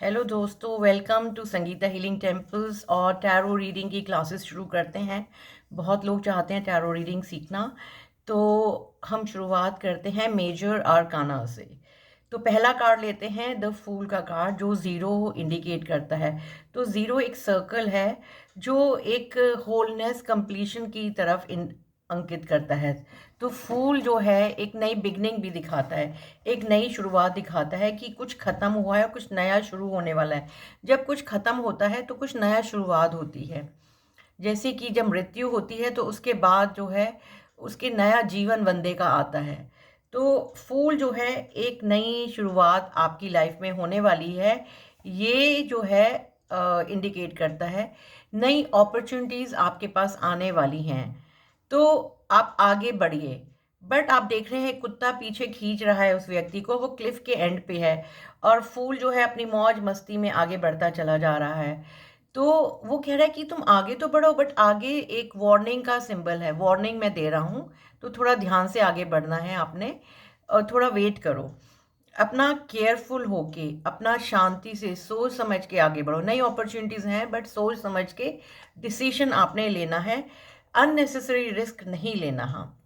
Hello दोस्तों, welcome to Sangeeta Healing Temples. और tarot reading की क्लासेस शुरू करते हैं। बहुत लोग चाहते हैं टैरो रीडिंग सीखना, तो हम शुरुआत करते हैं मेजर आर्काना से। तो पहला कार्ड लेते हैं द फूल का कार्ड, जो ज़ीरो इंडिकेट करता है। तो ज़ीरो एक सर्कल है जो एक होलनेस कंप्लीशन की तरफ अंकित करता है। तो फूल जो है एक नई बिगनिंग भी दिखाता है, एक नई शुरुआत दिखाता है कि कुछ ख़त्म हुआ है और कुछ नया शुरू होने वाला है। जब कुछ ख़त्म होता है तो कुछ नया शुरुआत होती है। जैसे कि जब मृत्यु होती है तो उसके बाद जो है उसके नया जीवन बंदे का आता है। तो फूल जो है एक नई शुरुआत आपकी लाइफ में होने वाली है। ये जो है इंडिकेट करता है नई अपॉर्चुनिटीज़ आपके पास आने वाली हैं। तो आप आगे बढ़िए। बट आप देख रहे हैं कुत्ता पीछे खींच रहा है उस व्यक्ति को, वो क्लिफ के एंड पे है और फूल जो है अपनी मौज मस्ती में आगे बढ़ता चला जा रहा है। तो वो कह रहा है कि तुम आगे तो बढ़ो, बट आगे एक वार्निंग का सिंबल है, वार्निंग मैं दे रहा हूँ। तो थोड़ा ध्यान से आगे बढ़ना है आपने, और थोड़ा वेट करो। अपना केयरफुल होके, अपना शांति से सोच समझ के आगे बढ़ो। नई अपॉर्चुनिटीज़ हैं बट सोच समझ के डिसीजन आपने लेना है। अननेसेसरी रिस्क नहीं लेना। हाँ,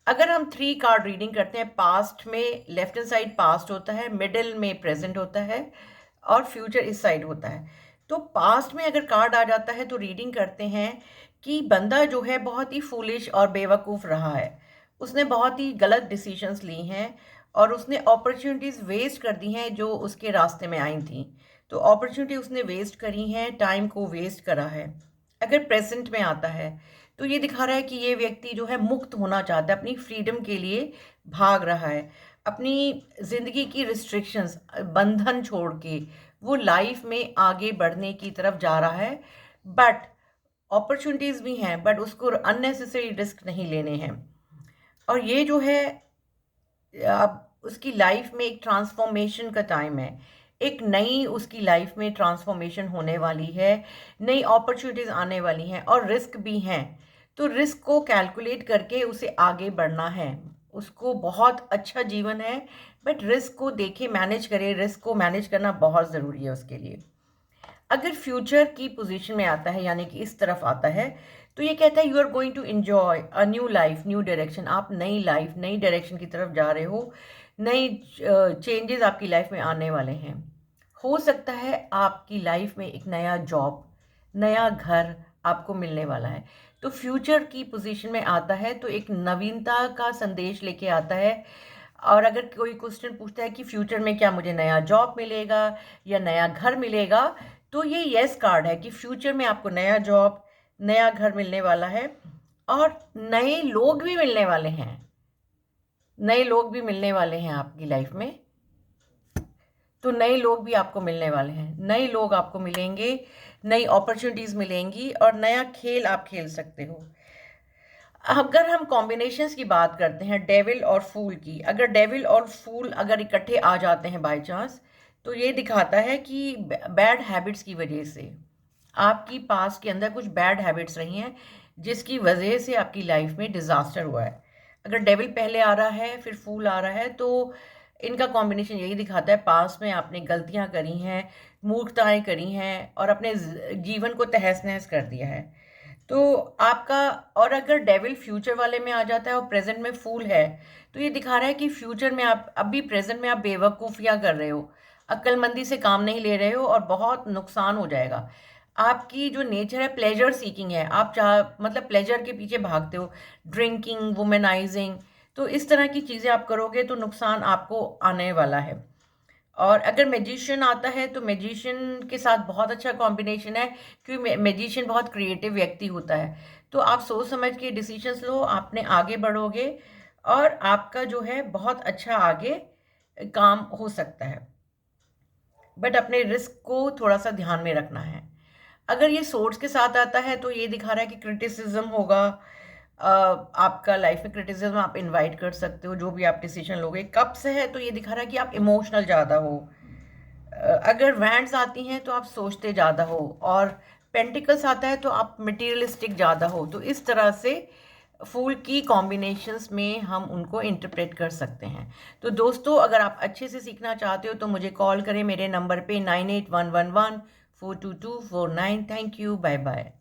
अगर हम थ्री कार्ड रीडिंग करते हैं, पास्ट में लेफ्ट हैंड साइड पास्ट होता है, मिडिल में प्रेजेंट होता है और फ्यूचर इस साइड होता है। तो पास्ट में अगर कार्ड आ जाता है तो रीडिंग करते हैं कि बंदा जो है बहुत ही फूलिश और बेवकूफ़ रहा है। उसने बहुत ही गलत डिसीजंस ली हैं और उसने अपॉर्चुनिटीज़ वेस्ट कर दी हैं जो उसके रास्ते में आई थी। तो अपॉर्चुनिटी उसने वेस्ट करी हैं, टाइम को वेस्ट करा है। अगर प्रेजेंट में आता है तो ये दिखा रहा है कि ये व्यक्ति जो है मुक्त होना चाहता है, अपनी फ्रीडम के लिए भाग रहा है। अपनी ज़िंदगी की रिस्ट्रिक्शंस, बंधन छोड़ के वो लाइफ में आगे बढ़ने की तरफ जा रहा है। बट अपॉर्चुनिटीज़ भी हैं, बट उसको अननेसेसरी रिस्क नहीं लेने हैं। और ये जो है अब उसकी लाइफ में एक ट्रांसफॉर्मेशन का टाइम है। एक नई उसकी लाइफ में ट्रांसफॉर्मेशन होने वाली है, नई अपॉर्चुनिटीज़ आने वाली हैं और रिस्क भी हैं। तो रिस्क को कैलकुलेट करके उसे आगे बढ़ना है। उसको बहुत अच्छा जीवन है, बट रिस्क को देखे मैनेज करे। रिस्क को मैनेज करना बहुत ज़रूरी है उसके लिए। अगर फ्यूचर की पोजीशन में आता है, यानी कि इस तरफ आता है, तो ये कहता है you are going to enjoy a new life, new direction. आप नई लाइफ, नई डायरेक्शन की तरफ जा रहे हो। नई चेंजेस आपकी लाइफ में आने वाले हैं। हो सकता है आपकी लाइफ में एक नया जॉब, नया घर आपको मिलने वाला है। तो फ्यूचर की पोजीशन में आता है तो एक नवीनता का संदेश लेके आता है। और अगर कोई क्वेश्चन पूछता है कि फ्यूचर में क्या मुझे नया जॉब मिलेगा या नया घर मिलेगा, तो ये यस कार्ड है कि फ्यूचर में आपको नया जॉब, नया घर मिलने वाला है और नए लोग भी मिलने वाले हैं। नए लोग भी मिलने वाले हैं आपकी लाइफ में। तो नए लोग भी आपको मिलने वाले हैं, नए लोग आपको मिलेंगे, नई अपॉर्चुनिटीज़ मिलेंगी और नया खेल आप खेल सकते हो। अगर हम कॉम्बिनेशंस की बात करते हैं डेविल और फूल की, अगर डेविल और फूल अगर इकट्ठे आ जाते हैं बाय चांस, तो ये दिखाता है कि बैड हैबिट्स की वजह से आपकी पास्ट के अंदर कुछ बैड हैबिट्स रही हैं जिसकी वजह से आपकी लाइफ में डिज़ास्टर हुआ है। अगर डेविल पहले आ रहा है फिर फूल आ रहा है, तो इनका कॉम्बिनेशन यही दिखाता है पास्ट में आपने गलतियां करी हैं, मूर्खताएं करी हैं और अपने जीवन को तहस नहस कर दिया है। तो आपका, और अगर डेविल फ्यूचर वाले में आ जाता है और प्रेजेंट में फूल है, तो ये दिखा रहा है कि फ्यूचर में आप, अभी प्रेजेंट में आप बेवकूफ़ियाँ कर रहे हो, अक्लमंदी से काम नहीं ले रहे हो और बहुत नुकसान हो जाएगा। आपकी जो नेचर है प्लेजर सीकिंग है, आप चाह मतलब प्लेजर के पीछे भागते हो, ड्रिंकिंग, वुमेनाइजिंग। तो इस तरह की चीज़ें आप करोगे तो नुकसान आपको आने वाला है। और अगर मैजिशियन आता है तो मैजिशियन के साथ बहुत अच्छा कॉम्बिनेशन है, क्योंकि मैजिशियन बहुत क्रिएटिव व्यक्ति होता है। तो आप सोच समझ के डिसीजंस लो, आपने आगे बढ़ोगे और आपका जो है बहुत अच्छा आगे काम हो सकता है। बट अपने रिस्क को थोड़ा सा ध्यान में रखना है। अगर ये सोर्स के साथ आता है तो ये दिखा रहा है कि क्रिटिसिज्म होगा। आपका लाइफ में क्रिटिसिज्म आप इनवाइट कर सकते हो जो भी आप डिसीजन लोगे। कप से है तो ये दिखा रहा है कि आप इमोशनल ज़्यादा हो। अगर वैंड्स आती हैं तो आप सोचते ज़्यादा हो, और पेंटिकल्स आता है तो आप मटेरियलिस्टिक ज़्यादा हो। तो इस तरह से फूल की कॉम्बिनेशंस में हम उनको इंटरप्रेट कर सकते हैं। तो दोस्तों, अगर आप अच्छे से सीखना चाहते हो तो मुझे कॉल करें मेरे नंबर पे 9811142249। Thank you, bye bye.